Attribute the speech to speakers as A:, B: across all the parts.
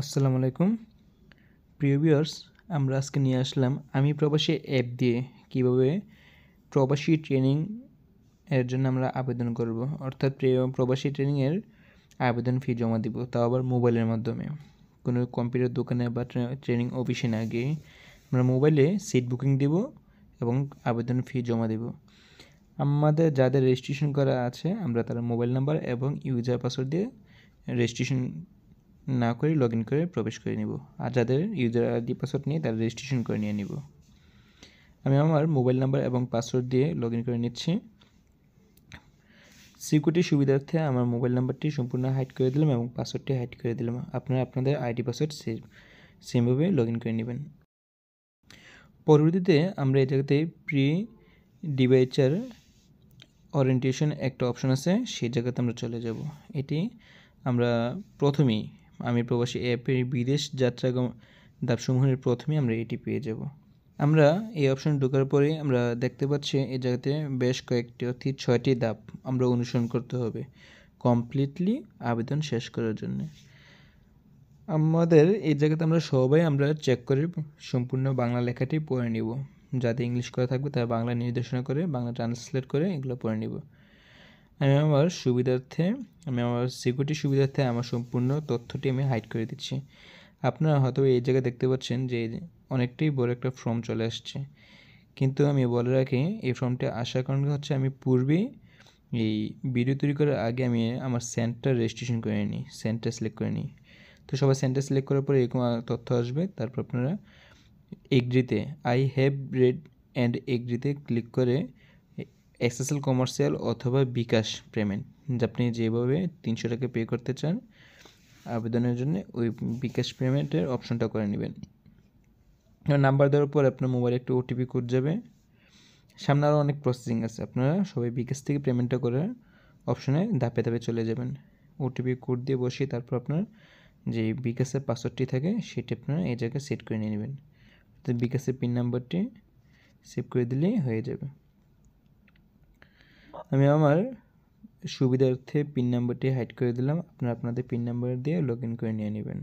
A: আসসালামু আলাইকুম প্রিয় ভিউয়ার্স, আমরা আজকে নিয়ে আসলাম আমি প্রবাসী অ্যাপ দিয়ে কিভাবে প্রবাসী ট্রেনিং এর জন্য আমরা আবেদন করব, অর্থাৎ প্রবাসী ট্রেনিংয়ের আবেদন ফি জমা দিব, তাও আবার মোবাইলের মাধ্যমে। কোনো কম্পিউটার দোকানে বা ট্রেনিং অফিসে না গিয়ে আমরা মোবাইলে সিট বুকিং দিব এবং আবেদন ফি জমা দেব। আমাদের যাদের রেজিস্ট্রেশন করা আছে আমরা তার মোবাইল নাম্বার এবং ইউজার পাসওয়ার্ড দিয়ে রেজিস্ট্রেশন না করে লগ ইন করে প্রবেশ করে নিব, আর যাদের ইউজার আইডি পাসওয়ার্ড নিয়ে তারা রেজিস্ট্রেশন করে নিয়ে নিব। আমি আমার মোবাইল নাম্বার এবং পাসওয়ার্ড দিয়ে লগ ইন করে নিচ্ছি। সিকিউরিটির সুবিধার্থে আমার মোবাইল নাম্বারটি সম্পূর্ণ হাইড করে দিলাম এবং পাসওয়ার্ডটি হাইড করে দিলাম। আপনারা আপনাদের আইডি পাসওয়ার্ড সেমভাবে লগ ইন করে নেবেন। পরবর্তীতে আমরা এই জায়গাতে প্রি ডিভাইচার ওরিয়েন্টেশন একটা অপশন আছে, সেই জায়গাতে আমরা চলে যাব। এটি আমরা প্রথমেই আমি প্রবাসী অ্যাপের বিদেশ যাত্রা ধাপসমূহের প্রথমেই আমরা এটি পেয়ে যাব। আমরা এই অপশন ঢোকার পরে আমরা দেখতে পাচ্ছি এই জায়গাতে বেশ কয়েকটি অর্থাৎ 6টি ধাপ আমরা অনুসরণ করতে হবে কমপ্লিটলি আবেদন শেষ করার জন্য। আমাদের এই জায়গাতে আমরা চেক করে সম্পূর্ণ বাংলা লেখাটি পড়ে নিব। যাতে ইংলিশ করা থাকবে তারা বাংলা নির্দেশনা করে বাংলা ট্রান্সলেট করে এগুলো পড়ে নিব। আমি আমার সিকিউরিটি সুবিধার্থে আমার সম্পূর্ণ তথ্যটি আমি হাইড করে দিচ্ছি। আপনারা হয়তো এই জায়গায় দেখতে পাচ্ছেন যে অনেকটাই বড় একটা ফর্ম চলে আসছে, কিন্তু আমি বলে রাখি এই ফর্মটা আসার কারণ হচ্ছে আমি পূর্বেই এই ভিডিও তৈরি করার আগে আমি আমার সেন্টার রেজিস্ট্রেশন করে নিই, সেন্টার সিলেক্ট করে নিই। তো সবাই সেন্টার সিলেক্ট করার পরে এরকম তথ্য আসবে। তারপর আপনারা এগ্রিতে আই হ্যাভ রেড অ্যান্ড এগ্রিতে ক্লিক করে এসএসএল কমার্শিয়াল অথবা বিকাশ পেমেন্ট, আপনি যেভাবে 300 টাকা পে করতে চান আবেদনের জন্য ওই বিকাশ পেমেন্টের অপশনটা করে নেবেন। নাম্বার দেওয়ার পর আপনার মোবাইলে একটা ওটিপি কোড যাবে। সামনে আরও অনেক প্রসেসিং আছে, আপনারা সবাই বিকাশ থেকে পেমেন্টটা করে অপশনে ধাপে ধাপে চলে যাবেন। ওটিপি কোড দিয়ে বসিয়ে তারপর আপনার যে বিকাশের পাসওয়ার্ডটি থাকে সেটি আপনারা এই জায়গায় সেট করে নিয়ে নেবেন। তো বিকাশের পিন নাম্বারটি সেভ করে দিলেই হয়ে যাবে। আমি আমার সুবিধার্থে পিন নাম্বারটি হাইড করে দিলাম, আপনারা আপনাদের পিন নাম্বার দিয়ে লগ ইন করে নিয়ে নেবেন।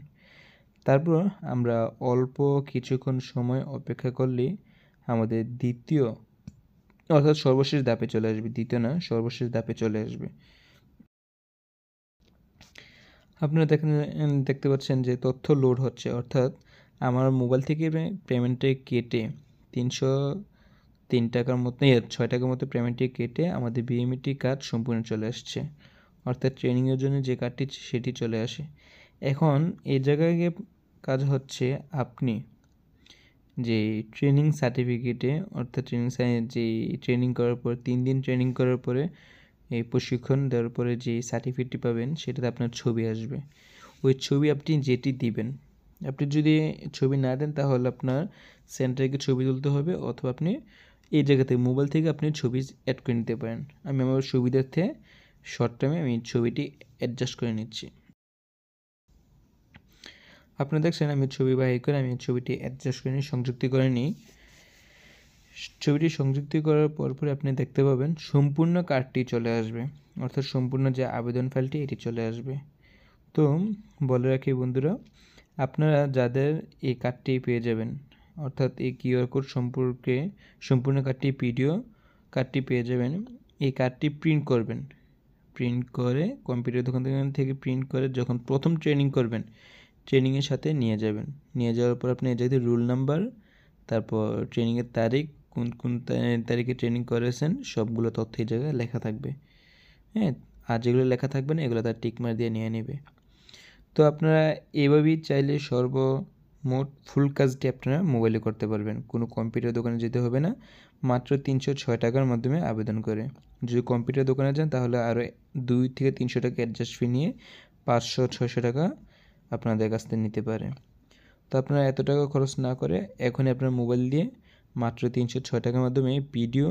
A: তারপর আমরা অল্প কিছুক্ষণ সময় অপেক্ষা করলেই আমাদের দ্বিতীয় অর্থাৎ সর্বশেষ ধাপে চলে আসবে, দ্বিতীয় না সর্বশেষ ধাপে চলে আসবে। আপনারা দেখতে পাচ্ছেন যে তথ্য লোড হচ্ছে, অর্থাৎ আমার মোবাইল থেকে পেমেন্টে কেটে 303 টাকার মতো 6 টাকার মতো পেমেন্টটি কেটে আমাদের বিএমইটি কার্ড সম্পূর্ণ চলে আসছে, অর্থাৎ ট্রেনিংয়ের জন্য যে কার্ডটি সেটি চলে আসে। এখন এই জায়গায় কাজ হচ্ছে আপনি যে ট্রেনিং সার্টিফিকেটে অর্থাৎ ট্রেনিং করার পর 3 দিন ট্রেনিং করার পরে এই প্রশিক্ষণ দেওয়ার পরে যে সার্টিফিকেটটি পাবেন সেটাতে আপনার ছবি আসবে। ওই ছবি আপনি যেটি দিবেন, আপনি যদি ছবি না দেন তাহলে আপনার সেন্টারকে ছবি তুলতে হবে, অথবা আপনি এই জায়গাতে মোবাইল থেকে আপনি ছবি অ্যাড করে নিতে পারেন। আমি আমার সুবিধার্থে শর্ট টাইমে আমি ছবিটি অ্যাডজাস্ট করে নিচ্ছি। আপনারা দেখছেন আমি ছবি বাহির করে আমি ছবিটি অ্যাডজাস্ট করে নিই, সংযুক্তি করে নিই। ছবিটি সংযুক্তি করার পরপরই আপনি দেখতে পাবেন সম্পূর্ণ কার্ডটি চলে আসবে, অর্থাৎ সম্পূর্ণ যে আবেদন ফাইলটি এটি চলে আসবে। তো বলে রাখি বন্ধুরা, আপনারা যাদের এই কার্ডটি পেয়ে যাবেন, অর্থাৎ এই কিউআর কোড সম্পর্কে সম্পূর্ণ কার্ডটি পেয়ে যাবেন, এই কার্ডটি প্রিন্ট করবেন। প্রিন্ট করে কম্পিউটার দোকান থেকে প্রিন্ট করে যখন প্রথম ট্রেনিং করবেন ট্রেনিংয়ের সাথে নিয়ে যাবেন। নিয়ে যাওয়ার পর আপনি যদি রোল নাম্বার, তারপর ট্রেনিংয়ের তারিখ, কোন তারিখে ট্রেনিং করেছেন সবগুলো তথ্য এই জায়গায় লেখা থাকবে। হ্যাঁ, আর যেগুলো লেখা থাকবে না এগুলো তার টিকমার দিয়ে নিয়ে নেবে। তো আপনারা এইভাবেই চাইলে সর্বমোট ফুল কাজটি আপনারা মোবাইলে করতে পারবেন, কোনো কম্পিউটার দোকানে যেতে হবে না, মাত্র 306 টাকার মাধ্যমে আবেদন করে। যদি কম্পিউটার দোকানে যান তাহলে আরও 2 থেকে 300 টাকা অ্যাডজাস্ট ফি নিয়ে 500-600 টাকা আপনাদের কাছ থেকে নিতে পারে। তো আপনারা এত টাকা খরচ না করে এখনই আপনার মোবাইল দিয়ে মাত্র 306 টাকার মাধ্যমে ভিডিও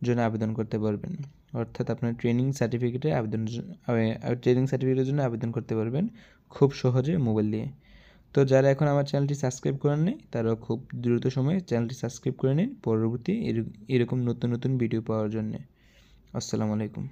A: জন্য আবেদন করতে পারবেন, অর্থাৎ আপনার ট্রেনিং সার্টিফিকেটের জন্য আবেদন করতে পারবেন খুব সহজে মোবাইল দিয়ে। তো যারা এখন আমার চ্যানেলটি সাবস্ক্রাইব করেন নাই তারা খুব দ্রুত সময়ে চ্যানেলটি সাবস্ক্রাইব করে নিন পরবর্তী এরকম নতুন নতুন ভিডিও পাওয়ার জন্য। আসসালামু আলাইকুম।